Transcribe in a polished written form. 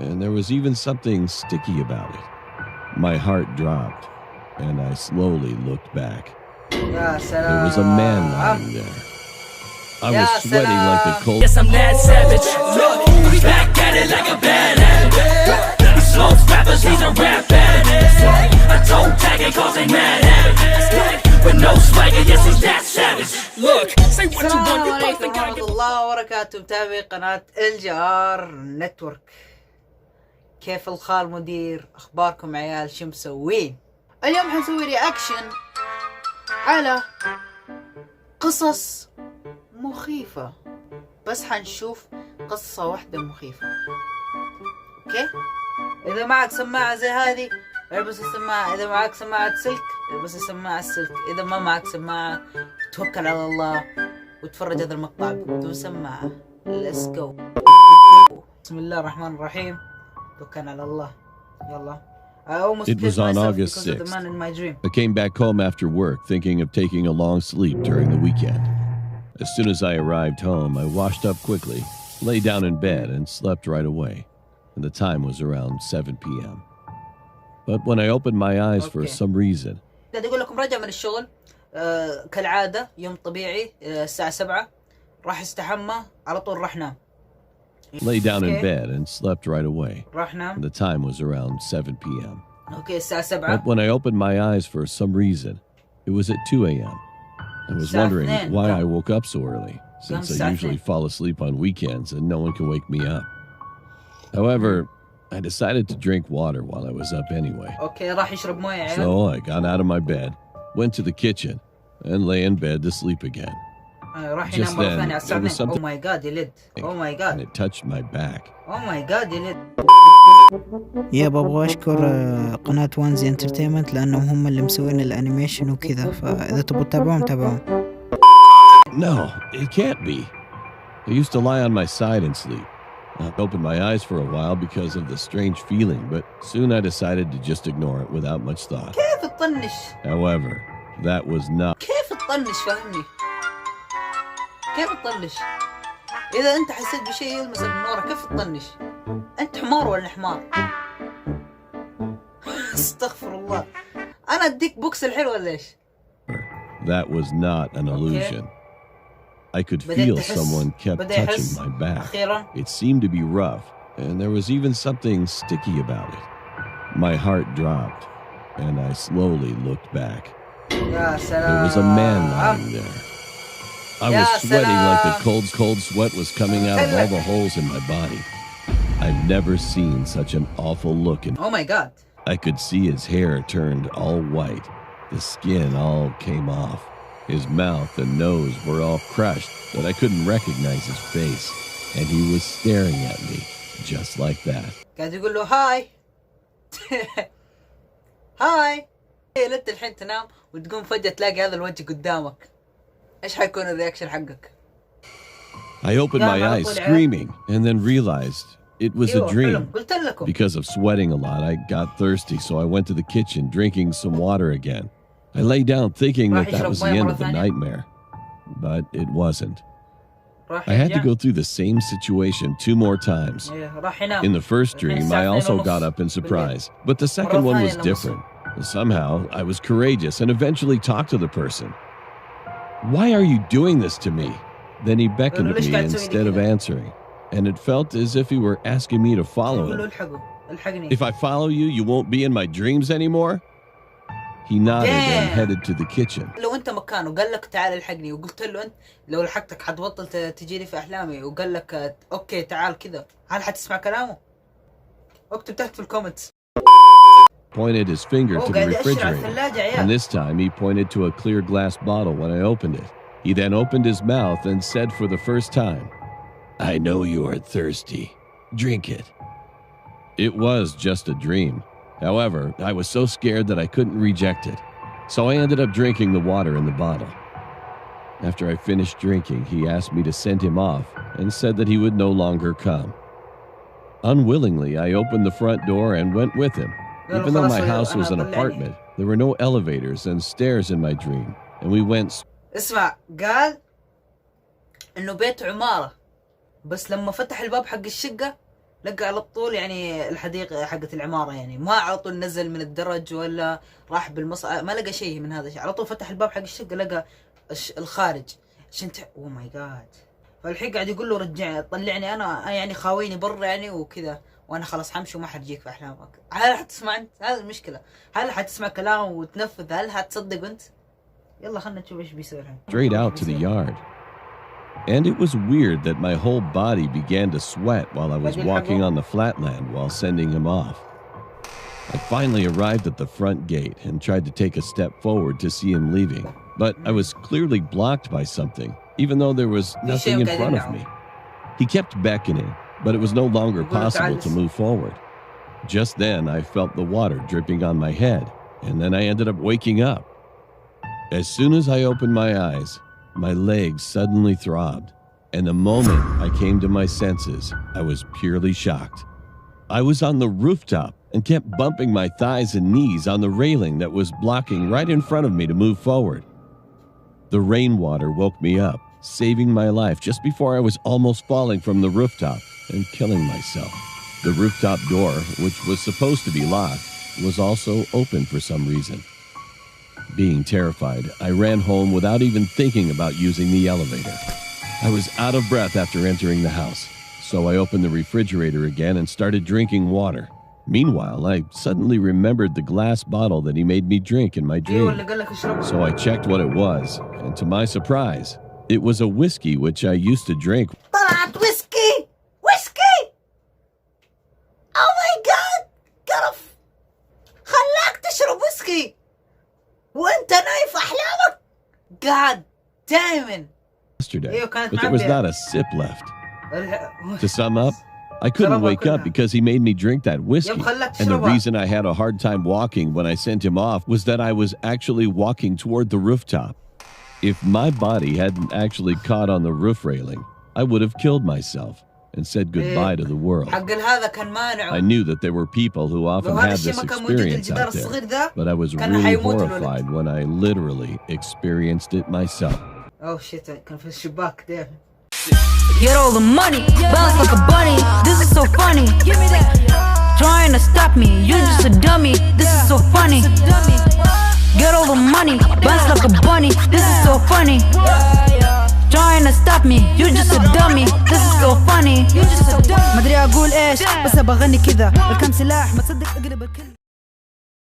and there was even something sticky about it. My heart dropped, and I slowly looked back. There was a man lying there. I was sweating like a cold. Yes, I'm that savage. Look, back at it like a bad habit. He smokes rappers, he's a rap addict. I don't tag it cause they mad at it. With no swagger, yes, he's that savage. Look, say what you want, you both think I ورحمة الله وبركاته. متابعي قناة الجار نتورك، كيف الخال مدير؟ اخباركم عيال؟ شو مسوين؟ اليوم حنسوي رياكشن على قصص مخيفة، بس حنشوف قصة واحدة مخيفة. اوكي؟ اذا معك سماعة زي هذه البس السماعة، اذا معك سماعة سلك البس السماعة السلك، اذا ما معك سماعة توكل على الله وتفرج هذا المقطع بدون سماعة. ليتس جو. بسم الله الرحمن الرحيم. توكل على الله. يلا. It was on August 6th. I came back home after work thinking of taking a long sleep during the weekend. As soon as I arrived home, I washed up quickly, lay down in bed, and slept right away. And the time was around 7 p.m. But when I opened my eyes for some reason... أقول لكم رجع من الشغل كالعادة يوم طبيعي الساعة 7 راح استحمى على طول راح نام. Lay down in bed and slept right away. راح نام. The time was around 7 p.m. Okay, الساعة 7. But when I opened my eyes for some reason, it was at 2 a.m. I was wondering why I woke up so early, since I usually fall asleep on weekends and no one can wake me up. However, I decided to drink water while I was up anyway. Okay, راح يشرب موية عيال. So I got out of my bed, went to the kitchen, and lay in bed to sleep again. Just then, there was something. Oh my god, يلد. Oh my god. And it touched my back. Oh my god, يلد. يا بابا أشكر قناة وانزي انترتينمنت لأنهم هم اللي مسوين الأنيميشن وكذا، فإذا تبغوا تتابعوهم تابعوهم. No, it can't be. I used to lie on my side and sleep. I opened my eyes for a while because of the strange feeling, but soon I decided to just ignore it without much thought. كيف تطنش؟ However, that was not... كيف تطنش فهمني؟ كيف تطنش؟ إذا أنت حسيت بشيء يلمس النور كيف تطنش؟ أنت حمار ولا حمار؟ استغفر الله. أنا أديك بوكس الحين ولا إيش؟ That was not an illusion. I could feel someone kept touching my back. It seemed to be rough, and there was even something sticky about it. My heart dropped, and I slowly looked back. There was a man lying there. I was sweating like the cold sweat was coming out of all the holes in my body. I've never seen such an awful look in. Oh my god. I could see his hair turned all white. The skin all came off. His mouth and nose were all crushed that I couldn't recognize his face. And he was staring at me just like that. قاعد يقول له هاي. هاي. ليت الحين تنام وتقوم فجأة تلاقي هذا الوجه قدامك. ايش حيكون الرياكشن حقك؟ I opened my eyes screaming and then realized it was a dream. Because of sweating a lot, I got thirsty, so I went to the kitchen drinking some water again. I lay down thinking that was the end of the nightmare, but it wasn't. I had to go through the same situation 2 more times. In the first dream, I also got up in surprise, but the second one was different. Somehow, I was courageous and eventually talked to the person. Why are you doing this to me? Then he beckoned to me instead of answering, and it felt as if he were asking me to follow him. If I follow you, you won't be in my dreams anymore? He nodded and headed to the kitchen. لو أنت مكانه قال لك تعال الحقني وقلت له أنت لو لحقتك حتبطل تجي لي في أحلامي وقال لك أوكي تعال كذا، هل حتسمع كلامه؟ اكتب تحت في الكومنتس. Pointed his finger to the refrigerator, and this time he pointed to a clear glass bottle when I opened it. He then opened his mouth and said for the first time, "I know you are thirsty. Drink it." It was just a dream. However, I was so scared that I couldn't reject it, so I ended up drinking the water in the bottle. After I finished drinking, he asked me to send him off and said that he would no longer come. Unwillingly, I opened the front door and went with him. Even though my house was an apartment, there were no elevators and stairs in my dream, and we went... اسمع، قال إنه بيت عمارة، بس لما فتح الباب حق الشقة لقى على طول يعني الحديقة حقت العمارة، يعني ما على طول نزل من الدرج ولا راح بالمصعد، ما لقى شيء من هذا الشيء، على طول فتح الباب حق الشقة لقى الخارج. اوه ماي جاد. فالحين قاعد يقول له رجع طلعني، انا يعني خاويني برا يعني وكذا، وانا خلاص حمشي وما حرجيك في احلامك. هل حتسمع انت؟ هذه المشكلة، هل حتسمع كلامه وتنفذ؟ هل حتصدق انت؟ يلا خلنا نشوف ايش بيصير الحين. Straight out to the yard. And it was weird that my whole body began to sweat while I was walking on the flatland while sending him off. I finally arrived at the front gate and tried to take a step forward to see him leaving, but I was clearly blocked by something, even though there was nothing in front of me. He kept beckoning, but it was no longer possible to move forward. Just then, I felt the water dripping on my head, and then I ended up waking up. As soon as I opened my eyes, my legs suddenly throbbed, and the moment I came to my senses, I was purely shocked. I was on the rooftop and kept bumping my thighs and knees on the railing that was blocking right in front of me to move forward. The rainwater woke me up, saving my life just before I was almost falling from the rooftop and killing myself. The rooftop door, which was supposed to be locked, was also open for some reason. Being terrified, I ran home without even thinking about using the elevator. I was out of breath after entering the house, so I opened the refrigerator again and started drinking water. Meanwhile, I suddenly remembered the glass bottle that he made me drink in my dream. So I checked what it was, and to my surprise, it was a whiskey which I used to drink. طلعت whiskey! Whiskey! Oh my god! قرف! خلاك تشرب whiskey! وانت نايم في احلامك. God damn it. Yesterday, but there was not a sip left. To sum up, I couldn't wake up because he made me drink that whiskey. And the reason I had a hard time walking when I sent him off was that I was actually walking toward the rooftop. If my body hadn't actually caught on the roof railing, I would have killed myself and said goodbye to the world. I knew that there were people who often had this experience out there, but I was really horrified when I literally experienced it myself. Oh shit, كان في الشباك there. Get all the money, bounce like a bunny. This is so funny. Trying to stop me, you're just a dummy. This is so funny. Get all the money, bounce like a bunny. This is so funny. Trying to stop me, you're just a dummy. This is so funny. ما ادري اقول ايش بس ابغى اغني كذا. الكم سلاح ما تصدق اقلب الكل.